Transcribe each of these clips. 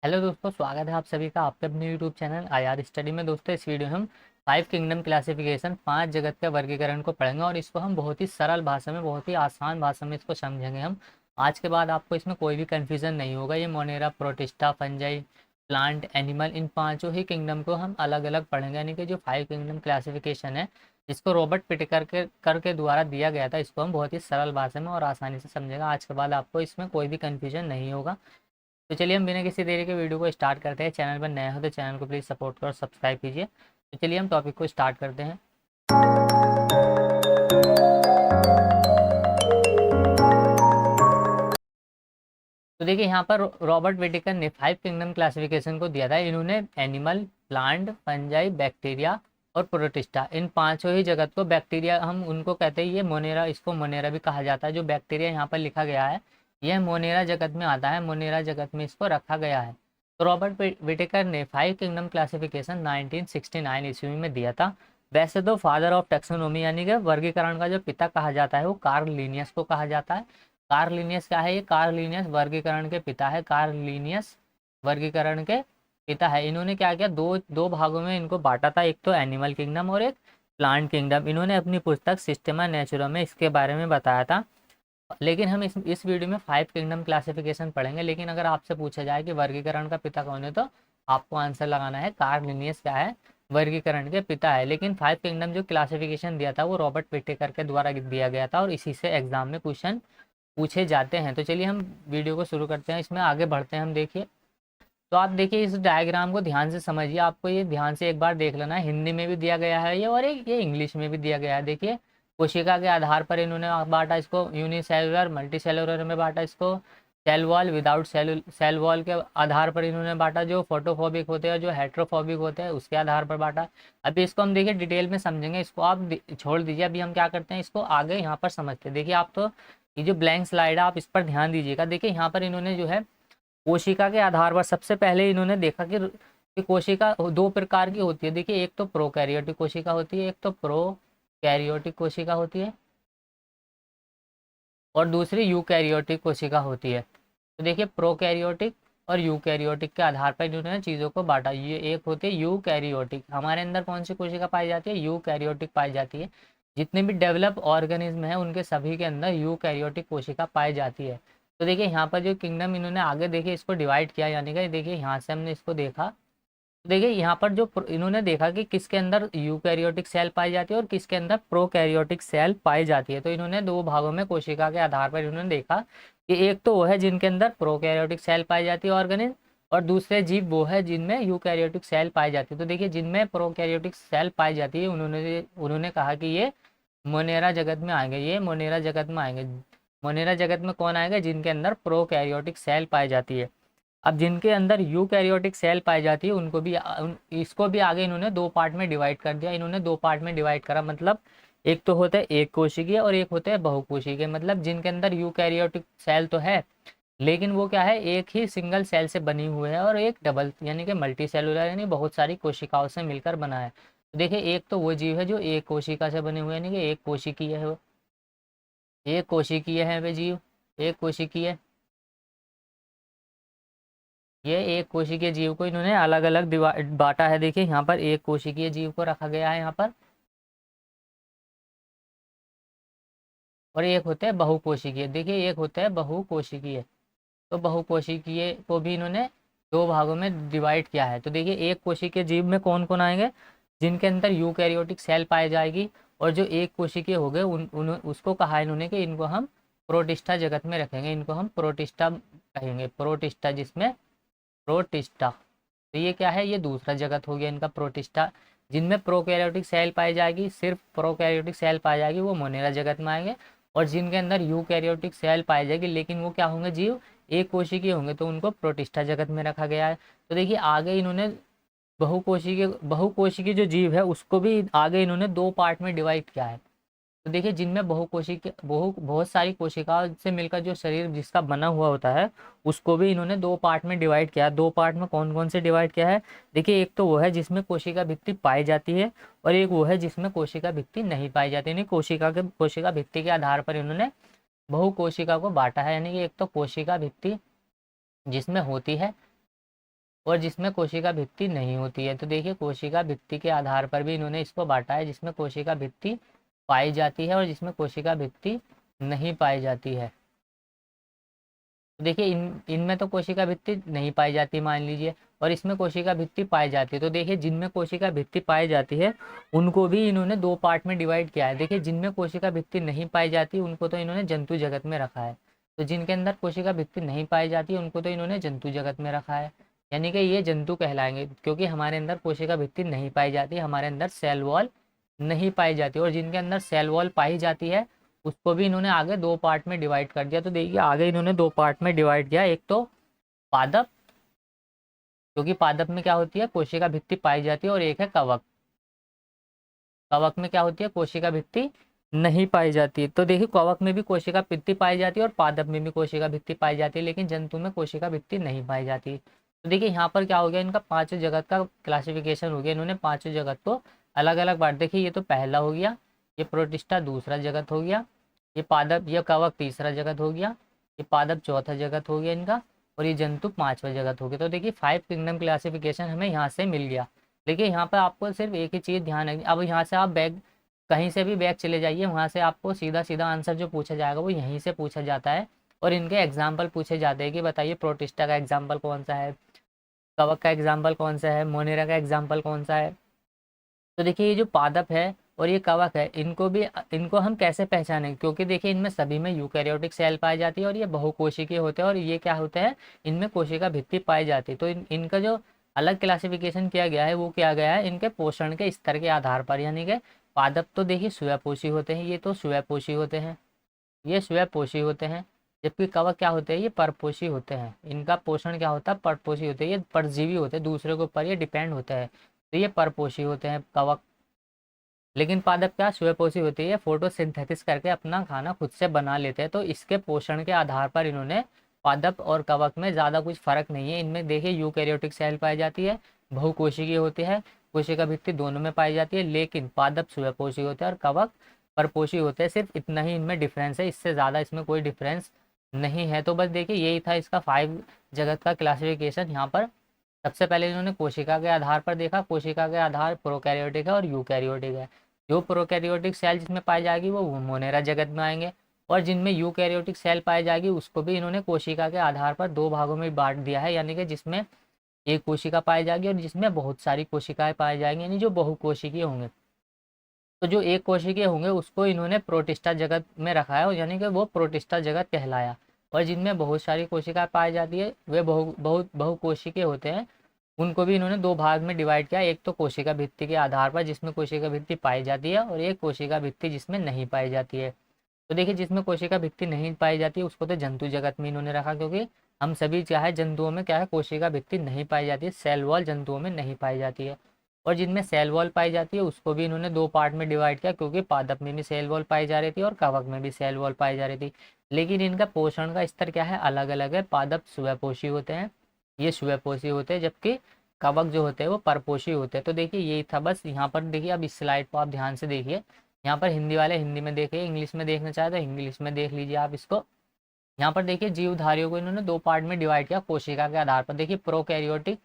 Hello दोस्तों, स्वागत है आप सभी का आपके अपने यूट्यूब चैनल आईआर स्टडी में। दोस्तों, इस वीडियो में हम 5 किंगडम क्लासिफिकेशन 5 जगत के वर्गीकरण को पढ़ेंगे और इसको हम बहुत ही सरल भाषा में, बहुत ही आसान भाषा में इसको समझेंगे हम। आज के बाद आपको इसमें कोई भी कन्फ्यूज़न नहीं होगा। ये Monera, Protista, fungi, plant, animal, इन पाँचों ही किंगडम को हम अलग अलग पढ़ेंगे। यानी कि जो 5 किंगडम क्लासिफिकेशन है, जिसको रॉबर्ट पिटेकर के द्वारा दिया गया था, इसको हम बहुत ही सरल भाषा में और आसानी से समझेंगे। आज के बाद आपको इसमें कोई भी कन्फ्यूजन नहीं होगा। तो चलिए हम बिना किसी देरी के वीडियो को स्टार्ट करते हैं। चैनल पर नए हो तो चैनल को प्लीज़ सपोर्ट करो और सब्सक्राइब कीजिए। तो चलिए हम टॉपिक को स्टार्ट करते हैं। तो देखिए, यहाँ पर रॉबर्ट विटेकर ने 5 किंगडम क्लासिफिकेशन को दिया था। इन्होंने एनिमल, प्लांट, फंजाई, बैक्टीरिया और प्रोटिस्टा, इन पांचों ही जगत को, बैक्टीरिया हम उनको कहते हैं, ये मोनेरा, इसको मोनेरा भी कहा जाता है। जो बैक्टीरिया यहाँ पर लिखा गया है, यह मोनेरा जगत में आता है। मोनेरा जगत में इसको रखा गया है। तो रॉबर्ट विटेकर ने 5 किंगडम क्लासिफिकेशन 1969 ईस्वी में दिया था। वैसे तो फादर ऑफ टेक्सोनोमी यानी कि वर्गीकरण का जो पिता कहा जाता है, वो कार्ल लिनियस को कहा जाता है। कार्ल लिनियस क्या है? ये कार्ल लिनियस वर्गीकरण के पिता है। कार्ल लिनियस वर्गीकरण के पिता है। इन्होंने क्या किया, दो दो भागों में इनको बांटा था, एक तो एनिमल किंगडम और एक प्लांट किंगडम। इन्होंने अपनी पुस्तक सिस्टेमा नेचुरा में इसके बारे में बताया था। लेकिन हम इस वीडियो में 5 किंगडम क्लासिफिकेशन पढ़ेंगे। लेकिन अगर आपसे पूछा जाए कि वर्गीकरण का पिता कौन है, तो आपको आंसर लगाना है कार्ल लिनियस क्या है, वर्गीकरण के पिता है। लेकिन 5 किंगडम जो क्लासिफिकेशन दिया था, वो रॉबर्ट विटेकर के द्वारा दिया गया था और इसी से एग्जाम में क्वेश्चन पूछे जाते हैं। तो चलिए हम वीडियो को शुरू करते हैं, इसमें आगे बढ़ते हैं हम। देखिए, तो आप देखिए इस डायग्राम को ध्यान से समझिए। आपको ये ध्यान से एक बार देख लेना है, हिंदी में भी दिया गया है ये, और एक ये इंग्लिश में भी दिया गया है। देखिए, कोशिका के आधार पर इन्होंने बांटा इसको, यूनिसेलुलर, मल्टी सेलुलर में बांटा इसको, cell wall, without cell wall के आधार पर इन्होंने बांटा, जो फोटोफोबिक होते हैं, जो हेट्रोफोबिक होते हैं, उसके आधार पर बांटा। अभी इसको हम देखिए डिटेल में समझेंगे। इसको आप छोड़ दीजिए, अभी हम क्या करते हैं, इसको आगे यहाँ पर समझते हैं। देखिए, आप तो ये जो ब्लैंक स्लाइड है, आप इस पर ध्यान दीजिएगा। देखिए, यहाँ पर इन्होंने जो है कोशिका के आधार पर सबसे पहले इन्होंने देखा कि कोशिका दो प्रकार की होती है। देखिए, एक तो प्रोकैरियोटिक कोशिका होती है, एक तो प्रोकैरियोटिक कोशिका होती है, और दूसरी यूकैरियोटिक कोशिका होती है। तो देखिए, प्रोकैरियोटिक और यूकैरियोटिक के आधार पर इन्होंने चीज़ों को बांटा। ये एक होती है यूकैरियोटिक। हमारे अंदर कौन सी कोशिका पाई जाती है? यूकैरियोटिक पाई जाती है। जितने भी डेवलप ऑर्गेनिज्म हैं, उनके सभी के अंदर यूकैरियोटिक कोशिका पाई जाती है। तो देखिए, यहाँ पर जो किंगडम इन्होंने आगे देखिए इसको डिवाइड किया, यानी कि देखिए यहाँ से हमने इसको देखा। देखिए, यहाँ पर जो इन्होंने देखा कि किसके अंदर यूकैरियोटिक सेल पाई जाती है और किसके अंदर प्रोकैरियोटिक सेल पाई जाती है। तो इन्होंने दो भागों में कोशिका के आधार पर इन्होंने देखा कि एक तो वो है जिनके अंदर प्रोकैरियोटिक सेल पाई जाती है ऑर्गेनिज्म, और दूसरे जीव वो है जिनमें यूकैरियोटिक सेल पाई जाती है। तो देखिए, जिनमें प्रोकैरियोटिक सेल पाई जाती है, उन्होंने उन्होंने कहा कि ये मोनेरा जगत में आएंगे, ये मोनेरा जगत में आएंगे। मोनेरा जगत में कौन आएगा? जिनके अंदर प्रोकैरियोटिक सेल पाई जाती है। अब जिनके अंदर यूकैरियोटिक सेल पाई जाती है, उनको भी इसको भी आगे इन्होंने दो पार्ट में डिवाइड कर दिया। इन्होंने दो पार्ट में डिवाइड करा, मतलब एक तो होता है एक कोशिकीय और एक होते हैं बहुकोशिकीय। मतलब जिनके अंदर यूकैरियोटिक सेल तो है, लेकिन वो क्या है, एक ही सिंगल सेल से बनी हुई है, और एक डबल यानी कि मल्टी सेलुलर, यानी बहुत सारी कोशिकाओं से मिलकर बना है। तो देखिए, एक तो वो जीव है जो एक कोशिका से बने हुए हैं, यानी कि एक कोशिकीय है वो, एक कोशिकीय है वे जीव, एक कोशिकीय। ये एक कोशिकीय जीव को इन्होंने अलग अलग बांटा है। देखिए, यहाँ पर एक कोशिकीय जीव को रखा गया है यहाँ पर, और एक होता है बहुकोशिकीय। देखिए, एक होता है बहुकोशिकीय। तो बहुकोशिकीय को भी इन्होंने दो भागों में डिवाइड किया है। तो देखिए, एक कोशिकीय जीव में कौन कौन आएंगे? जिनके अंदर यूकैरियोटिक सेल पाई जाएगी, और जो एक कोशिकीय हो गए उसको कहा इन्होंने कि इनको हम प्रोटिस्टा जगत में रखेंगे, इनको हम प्रोटिस्टा कहेंगे, प्रोटिस्टा, जिसमें प्रोटिस्टा। तो ये क्या है? ये दूसरा जगत हो गया इनका, प्रोटिस्टा। जिनमें प्रोकैरियोटिक सेल पाई जाएगी, सिर्फ प्रोकैरियोटिक सेल पाई जाएगी, वो मोनेरा जगत में आएंगे। और जिनके अंदर यूकैरियोटिक सेल पाई जाएगी, लेकिन वो क्या होंगे, जीव एक कोशिकीय होंगे, तो उनको प्रोटिस्टा जगत में रखा गया है। तो देखिए, आगे इन्होंने बहुकोशिकीय जो जीव है, उसको भी आगे इन्होंने दो पार्ट में डिवाइड किया है। तो देखिए, जिनमें बहुत सारी कोशिकाओं से मिलकर जो शरीर जिसका बना हुआ होता है, उसको भी इन्होंने दो पार्ट में डिवाइड किया। दो पार्ट में कौन कौन से डिवाइड किया है? देखिए, एक तो वो है जिसमें कोशिका भित्ति पाई जाती है, और एक वो है जिसमें कोशिका भित्ति नहीं पाई जाती। यानी कोशिका भित्ति के आधार पर इन्होंने बहुकोशिका को बांटा है। यानी कि एक तो कोशिका भित्ति जिसमें होती है, और जिसमें कोशिका भित्ति नहीं होती है। तो देखिए कोशिका भित्ति के आधार पर भी इन्होंने इसको बांटा है, जिसमें कोशिका भित्ति पाई जाती है और जिसमें कोशिका भित्ति नहीं पाई जाती है। तो देखिए इनमें तो कोशिका भित्ति नहीं पाई जाती मान लीजिए, और इसमें कोशिका भित्ति पाई जाती है। तो देखिए जिनमें कोशिका भित्ति पाई जाती है उनको भी इन्होंने दो पार्ट में डिवाइड किया है। देखिए जिनमें कोशिका भित्ति नहीं पाई जाती उनको तो इन्होंने जंतु जगत में रखा है, तो जिनके अंदर कोशिका भित्ति नहीं पाई जाती उनको तो इन्होंने जंतु जगत में रखा है, यानी कि ये जंतु कहलाएंगे, क्योंकि हमारे अंदर कोशिका भित्ति नहीं पाई जाती, हमारे अंदर सेल वॉल नहीं पाई जाती। और जिनके अंदर सेल वॉल पाई जाती है उसको भी इन्होंने आगे दो पार्ट में डिवाइड कर दिया। तो देखिए आगे इन्होंने दो पार्ट में डिवाइड किया, एक तो पादप, क्योंकि पादप में क्या होती है कोशिका भित्ति पाई जाती है, और एक है कवक। कवक में क्या होती है कोशिका भित्ति नहीं पाई जाती। तो देखिए कवक में भी कोशिका भित्ति पाई जाती है और पादप में भी कोशिका भित्ति पाई जाती है, लेकिन जंतु में कोशिका भित्ति नहीं पाई जाती। तो देखिए यहाँ पर क्या हो गया, इनका पांचों जगत का क्लासिफिकेशन हो गया। इन्होंने पांचों जगत को अलग अलग बांट, देखिए ये तो पहला हो गया, ये प्रोटिस्टा दूसरा जगत हो गया, ये पादप ये कवक तीसरा जगत हो गया, ये पादप चौथा जगत हो गया इनका, और ये जंतु पांचवा जगत हो गया। तो देखिए 5 किंगडम क्लासिफिकेशन हमें यहाँ से मिल गया। देखिए यहाँ पर आपको सिर्फ एक ही चीज़ ध्यान रखनी, अब यहाँ से आप बैग कहीं से भी बैग चले जाइए, वहाँ से आपको सीधा सीधा आंसर जो पूछा जाएगा वो यहीं से पूछा जाता है, और इनके एग्जाम्पल पूछे जाते हैं कि बताइए प्रोटिस्टा का एग्जाम्पल कौन सा है, कवक का एग्जाम्पल कौन सा है, मोनेरा का एग्जाम्पल कौन सा है। तो देखिए ये जो पादप है और ये कवक है, इनको हम कैसे पहचानें, क्योंकि देखिए इनमें सभी में यूकैरियोटिक सेल पाई जाती है और ये बहुकोशिकीय होते हैं, और ये क्या होते हैं इनमें कोशिका भित्ति पाई जाती है। तो इनका जो अलग क्लासिफिकेशन किया गया है वो किया गया है इनके पोषण के स्तर के आधार पर, यानी कि पादप तो देखिए स्वयंपोषी होते हैं, ये तो स्वयंपोषी होते हैं, ये स्वयंपोषी होते हैं, जबकि कवक क्या होते हैं ये परपोषी होते हैं। इनका पोषण क्या होता है परपोषी होते हैं, ये परजीवी होते हैं, दूसरे के ऊपर ये डिपेंड होते हैं, तो ये परपोषी होते हैं कवक। लेकिन पादप क्या स्वयंपोषी होती है, फोटोसिंथेसिस करके अपना खाना खुद से बना लेते हैं। तो इसके पोषण के आधार पर इन्होंने पादप और कवक में ज़्यादा कुछ फर्क नहीं है। इनमें देखिए यूकैरियोटिक सेल पाई जाती है, बहुकोशिकीय होती है, कोशिका भित्ति दोनों में पाई जाती है, लेकिन पादप स्वयंपोषी होते हैं और कवक परपोषी होते हैं। सिर्फ इतना ही इनमें डिफरेंस है, इससे ज़्यादा इसमें कोई डिफरेंस नहीं है। तो बस देखिए यही था इसका 5 जगत का क्लासिफिकेशन। यहाँ पर सबसे पहले इन्होंने कोशिका के आधार पर देखा, कोशिका के आधार प्रोकैरियोटिक है और यूकैरियोटिक है। जो प्रोकैरियोटिक सेल जिसमें पाई जाएगी वो मोनेरा जगत में आएंगे, और जिनमें यूकैरियोटिक सेल पाई जाएगी उसको भी इन्होंने कोशिका के आधार पर दो भागों में बांट दिया है, यानी कि जिसमें एक कोशिका पाई जाएगी और जिसमें बहुत सारी कोशिकाएं पाई जाएंगी, यानी जो बहुकोशिकीय होंगे। तो जो एक कोशिकीय होंगे उसको इन्होंने प्रोटिस्टा जगत में रखा है, यानी कि वो प्रोटिस्टा जगत कहलाया। और जिनमें बहुत सारी कोशिकाएं पाई जाती है वे बहुकोशिकीय होते हैं, उनको भी इन्होंने दो भाग में डिवाइड किया, एक तो कोशिका भित्ति के आधार पर जिसमें कोशिका भित्ति पाई जाती है, और एक कोशिका भित्ति जिसमें नहीं पाई जाती है। तो देखिए जिसमें कोशिका भित्ति नहीं पाई जाती है उसको तो जंतु जगत में इन्होंने रखा, क्योंकि हम सभी क्या है जंतुओं में क्या है कोशिका भित्ति नहीं पाई जाती है, सेल वॉल जंतुओं में नहीं पाई जाती है। और जिनमें सेल वॉल पाई जाती है उसको भी इन्होंने दो पार्ट में डिवाइड किया, क्योंकि पादप में भी सेल वॉल पाई जा रही थी और कवक में भी सेल वॉल पाई जा रही थी। लेकिन इनका पोषण का स्तर क्या है अलग अलग है, पादप स्वयंपोषी होते हैं, ये स्वयंपोषी होते हैं, जबकि कवक जो होते हैं वो परपोषी होते हैं। तो देखिए यही था बस। यहाँ पर देखिए अब इस स्लाइड को आप ध्यान से देखिए, यहाँ पर हिंदी वाले हिंदी में देखिए, इंग्लिश में देखना चाहे तो इंग्लिश में देख लीजिए आप इसको। यहाँ पर देखिए जीवधारियों को इन्होंने दो पार्ट में डिवाइड किया कोशिका के आधार पर, देखिए प्रोकैरियोटिक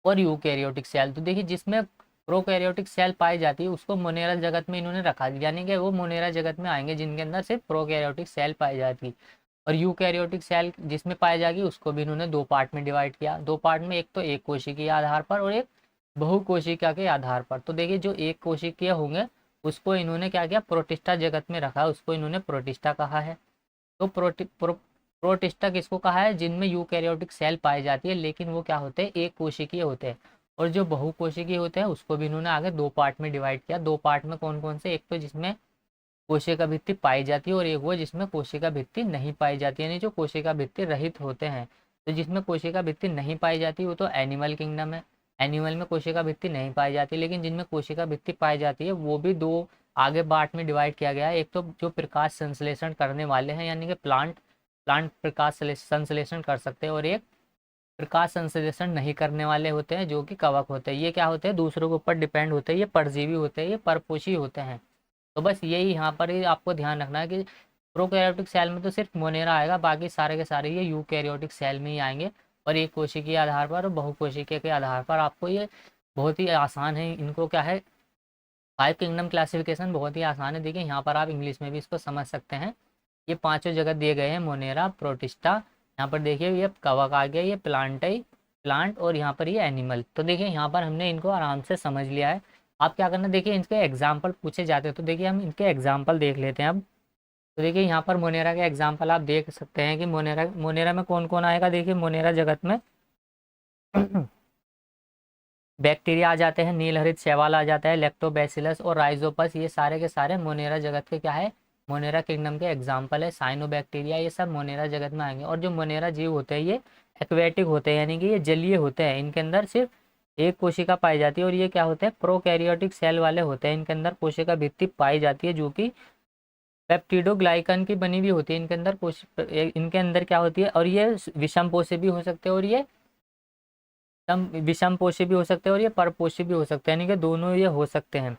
और यूकैरियोटिक सेल। तो देखिए जिसमें प्रोकैरियोटिक सेल पाई जाती है उसको मोनेरा जगत में इन्होंने रखा, यानी कि वो मोनेरा जगत में आएंगे जिनके अंदर सिर्फ प्रोकैरियोटिक सेल पाई जाती। और यूकैरियोटिक सेल जिसमें पाई जाएगी उसको भी इन्होंने दो पार्ट में डिवाइड किया, दो पार्ट में, एक तो एक कोशिकीय आधार पर और एक बहुकोशिका के आधार पर। तो देखिए जो एक कोशिकीय होंगे उसको इन्होंने क्या किया प्रोटिस्टा जगत में रखा, उसको इन्होंने प्रोटिस्टा कहा है। तो प्रोटिस्टा किसको कहा है जिनमें यूकैरियोटिक सेल पाई जाती है लेकिन वो क्या होते हैं एक कोशिकीय होते हैं। और जो बहुकोशिकीय होते हैं उसको भी इन्होंने आगे दो पार्ट में डिवाइड किया। दो पार्ट में कौन कौन से, एक तो जिसमें कोशिका भित्ति पाई जाती है और एक वो जिसमें कोशिका भित्ति नहीं पाई जाती, यानी जो कोशिका भित्ति रहित होते हैं। तो जिसमें कोशिका भित्ति नहीं पाई जाती वो तो एनिमल किंगडम है, एनिमल में कोशिका भित्ति नहीं पाई जाती। लेकिन जिनमें कोशिका भित्ति पाई जाती है वो भी दो आगे पार्ट में डिवाइड किया गया है, एक तो जो प्रकाश संश्लेषण करने वाले हैं यानी कि प्लांट प्रकाश संश्लेषण कर सकते हैं, और एक प्रकाश संश्लेषण नहीं करने वाले होते हैं जो कि कवक होते हैं। ये क्या होते हैं दूसरों के ऊपर डिपेंड होते हैं, ये परजीवी होते हैं, ये परपोषी होते हैं। तो बस यही यहाँ पर ही आपको ध्यान रखना है कि प्रोकैरियोटिक सेल में तो सिर्फ मोनेरा आएगा, बाकी सारे के सारे ये यूकैरियोटिक सेल में ही आएंगे। और एक कोशिकीय के आधार पर और बहुकोशिकीय के आधार पर आपको ये बहुत ही आसान है। इनको क्या है, 5 किंगडम क्लासिफिकेशन बहुत ही आसान है। देखिए यहाँ पर आप इंग्लिश में भी इसको समझ सकते हैं। ये पांचों जगत दिए गए हैं, मोनेरा, प्रोटिस्टा, यहाँ पर देखिए ये कवक आ गया, ये प्लांट, और यहाँ पर ये एनिमल। तो देखिए यहाँ पर हमने इनको आराम से समझ लिया है। आप क्या करना, देखिए इनके एग्जाम्पल पूछे जाते हैं, तो देखिए हम इनके एग्जाम्पल देख लेते हैं अब। तो देखिए यहाँ पर मोनेरा के एग्जाम्पल आप देख सकते हैं कि मोनेरा मोनेरा में कौन कौन आएगा। देखिए मोनेरा जगत में बैक्टीरिया आ जाते हैं, नीलहरित शैवाल आ जाता है, लैक्टोबैसिलस और राइजोपस, ये सारे के सारे मोनेरा जगत के क्या है, मोनेरा किंगडम के एग्जाम्पल है। साइनोबैक्टीरिया ये सब मोनेरा जगत में आएंगे। और जो मोनेरा जीव होते हैं ये एक्वेटिक होते हैं, यानी कि ये जलीय होते हैं। इनके अंदर सिर्फ एक कोशिका पाई जाती है, और ये क्या होते हैं, प्रोकैरियोटिक सेल वाले होते हैं। इनके अंदर कोशिका भित्ति पाई जाती है जो कि पेप्टिडोग्लाइकन की बनी हुई होती है। इनके अंदर क्या होती है, और ये विषम पोषी भी हो सकते हैं, और ये विषम पोषी भी हो सकते हैं, और ये परपोषी भी हो सकते हैं, यानी कि दोनों ये हो सकते हैं।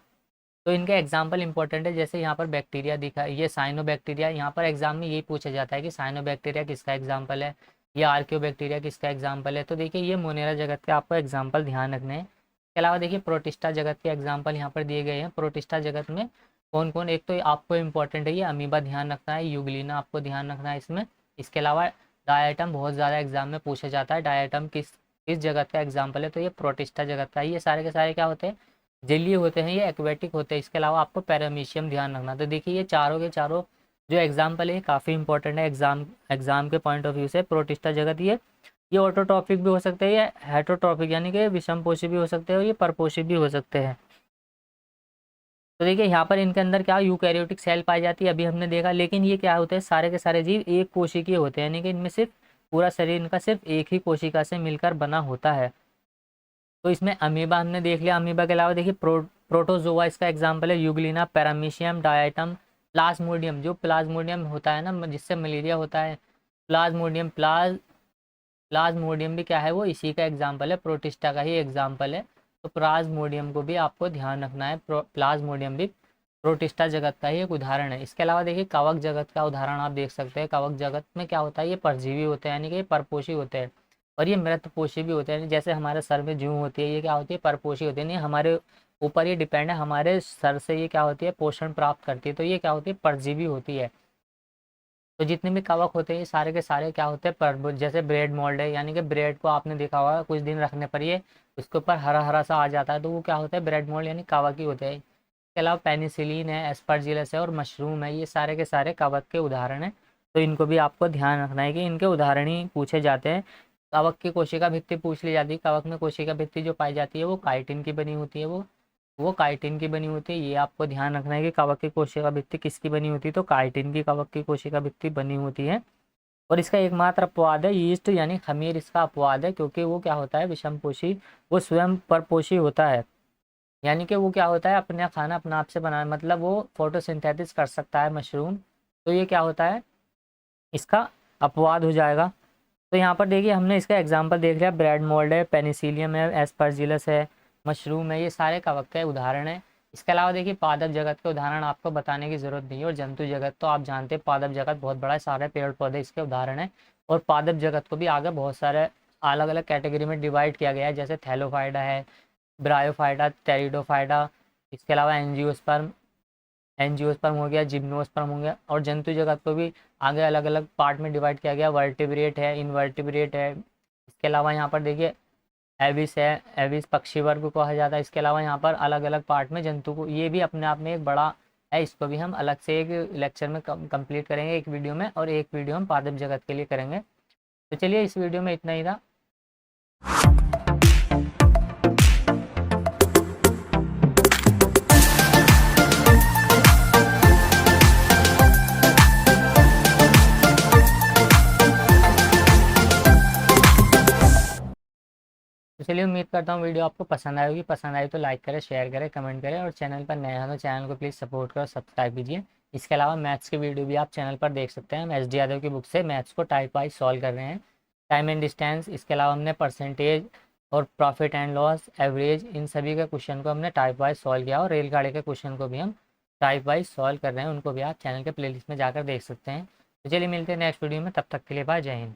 तो इनके एग्जाम्पल इंपॉर्टेंट है। जैसे यहाँ पर बैक्टीरिया दिखा, ये साइनोबैक्टीरिया, यहाँ पर एग्जाम में यही पूछा जाता है कि साइनोबैक्टीरिया किसका एग्जाम्पल है, या आर्कियोबैक्टीरिया किसका एग्जाम्पल है। तो देखिए ये मोनेरा जगत के आपको एग्जाम्पल ध्यान रखने हैं। इसके अलावा देखिए प्रोटिस्टा जगत के एग्जाम्पल यहाँ पर दिए गए हैं। प्रोटिस्टा जगत में कौन कौन, एक तो आपको इंपॉर्टेंट है ये अमीबा ध्यान रखना है, यूग्लिना आपको ध्यान रखना है इसमें। इसके अलावा डायटम बहुत ज़्यादा एग्जाम में पूछा जाता है, डायटम किस जगत का एग्जाम्पल है, तो ये प्रोटिस्टा जगत का है। ये सारे के सारे क्या होते हैं, जलीय होते हैं, ये एक्वेटिक होते हैं। इसके अलावा आपको पैरामीशियम ध्यान रखना। तो देखिए ये चारों के चारों जो एग्जाम्पल है काफ़ी इंपॉर्टेंट है एग्जाम के पॉइंट ऑफ व्यू से। प्रोटिस्टा जगत ये ऑटोट्रॉपिक भी हो सकते हैं, ये हेटरोट्रॉपिक यानी कि विषमपोषी भी हो सकते हैं, और ये परपोषी भी हो सकते हैं। तो देखिए यहाँ पर इनके अंदर क्या यूकैरियोटिक सेल पाई जाती है, अभी हमने देखा। लेकिन ये क्या होते हैं, सारे के सारे जीव एक कोशिकीय होते हैं, यानी कि इनमें सिर्फ पूरा शरीर इनका सिर्फ एक ही कोशिका से मिलकर बना होता है। तो इसमें अमीबा हमने देख लिया। अमीबा के अलावा देखिए प्रोटोजोआ इसका एग्जाम्पल है, यूग्लिना, पैरामीशियम, डायटम, प्लाज्मोडियम, जो प्लाज्मोडियम होता है ना जिससे मलेरिया होता है, प्लाज्मोडियम भी क्या है, वो इसी का एग्जाम्पल है, प्रोटिस्टा का ही एग्जाम्पल है। तो प्लाज्मोडियम को भी आपको ध्यान रखना है। प्लाज्मोडियम भी प्रोटिस्टा जगत का ही एक उदाहरण है। इसके अलावा देखिए कवक जगत का उदाहरण आप देख सकते हैं। कवक जगत में क्या होता है, ये परजीवी होते हैं, यानी कि ये परपोषी होते हैं, और ये मृतपोषी भी होते हैं। जैसे हमारे सर में जूं होती है, ये क्या होती है, परपोषी होती है, नहीं हमारे ऊपर ये डिपेंड है, हमारे सर से ये क्या होती है, पोषण प्राप्त करती है, तो ये क्या होती है, परजीवी होती है। तो जितने भी कवक होते हैं ये सारे के सारे क्या होते हैं, पर जैसे ब्रेड मोल्ड है, यानी कि ब्रेड को आपने देखा होगा कुछ दिन रखने पर ये उसके ऊपर हरा हरा सा आ जाता है, तो वो क्या होता है, ब्रेड मोल्ड यानी कवक ही होते हैं। इसके अलावा पेनिसिलिन है, एस्परजिलस है, और मशरूम है, ये सारे के सारे कवक के उदाहरण हैं। तो इनको भी आपको ध्यान रखना है कि इनके उदाहरण ही पूछे जाते हैं। कवक की कोशिका भित्ति पूछ ली जाती है। कवक में कोशिका भित्ति जो पाई जाती है वो काइटिन की बनी होती है, वो काइटिन की बनी होती है। ये आपको ध्यान रखना है कि कवक की कोशिका भित्ति किसकी बनी होती है, तो काइटिन की कवक की कोशिका भित्ति बनी होती है। और इसका एकमात्र अपवाद है यीस्ट यानी खमीर, इसका अपवाद है, क्योंकि वो क्या होता है, विषमपोषी, वो स्वयं परपोषी होता है, यानी कि वो क्या होता है, अपना खाना अपने आप से बनाना, मतलब वो फोटोसिंथेसिस कर सकता है मशरूम। तो ये क्या होता है, इसका अपवाद हो जाएगा। तो यहाँ पर देखिए हमने इसका एग्जाम्पल देख लिया, ब्रेड मोल्ड है, पेनिसिलियम है, एस्परजिलस है, मशरूम है, ये सारे कवक के उदाहरण हैं। इसके अलावा देखिए पादप जगत के उदाहरण आपको बताने की ज़रूरत नहीं है। और जंतु जगत तो आप जानते हैं, पादप जगत बहुत बड़ा है, सारे पेड़ पौधे इसके उदाहरण हैं। और पादप जगत को भी आगे बहुत सारे अलग अलग कैटेगरी में डिवाइड किया गया है, जैसे थैलोफाइडा है, ब्रायोफाइडा, टेरिडोफाइडा, इसके अलावा एंजियोस्पर्म हो गया, जिम्नोस्पर्म हो गया। और जंतु जगत को भी आगे अलग अलग पार्ट में डिवाइड किया गया, वर्टिब्रेट है, इनवर्टिब्रेट है। इसके अलावा यहाँ पर देखिए एविस है, एविस पक्षी वर्ग को कहा जाता है। इसके अलावा यहाँ पर अलग अलग पार्ट में जंतु को, ये भी अपने आप में एक बड़ा है, इसको भी हम अलग से एक लेक्चर में कंप्लीट करेंगे, एक वीडियो में, और एक वीडियो हम पादप जगत के लिए करेंगे। तो चलिए इस वीडियो में इतना ही था। तो चलिए उम्मीद करता हूँ वीडियो आपको पसंद आई होगी। पसंद आई तो लाइक करें, शेयर करें, कमेंट करें, और चैनल पर नए हैं तो चैनल को प्लीज़ सपोर्ट करो, सब्सक्राइब कीजिए। इसके अलावा मैथ्स की वीडियो भी आप चैनल पर देख सकते हैं। हम एस डी यादव की बुक से मैथ्स को टाइप वाइज सॉल्व कर रहे हैं, टाइम एंड डिस्टेंस। इसके अलावा हमने परसेंटेज और प्रॉफिट एंड लॉस, एवरेज, इन सभी के क्वेश्चन को हमने टाइप वाइज सॉल्व किया, और रेलगाड़ी के क्वेश्चन को भी हम टाइप वाइज सॉल्व कर रहे हैं, उनको भी आप चैनल के प्लेलिस्ट में जाकर देख सकते हैं। तो चलिए मिलते हैं नेक्स्ट वीडियो में, तब तक के लिए बाय, जय हिंद।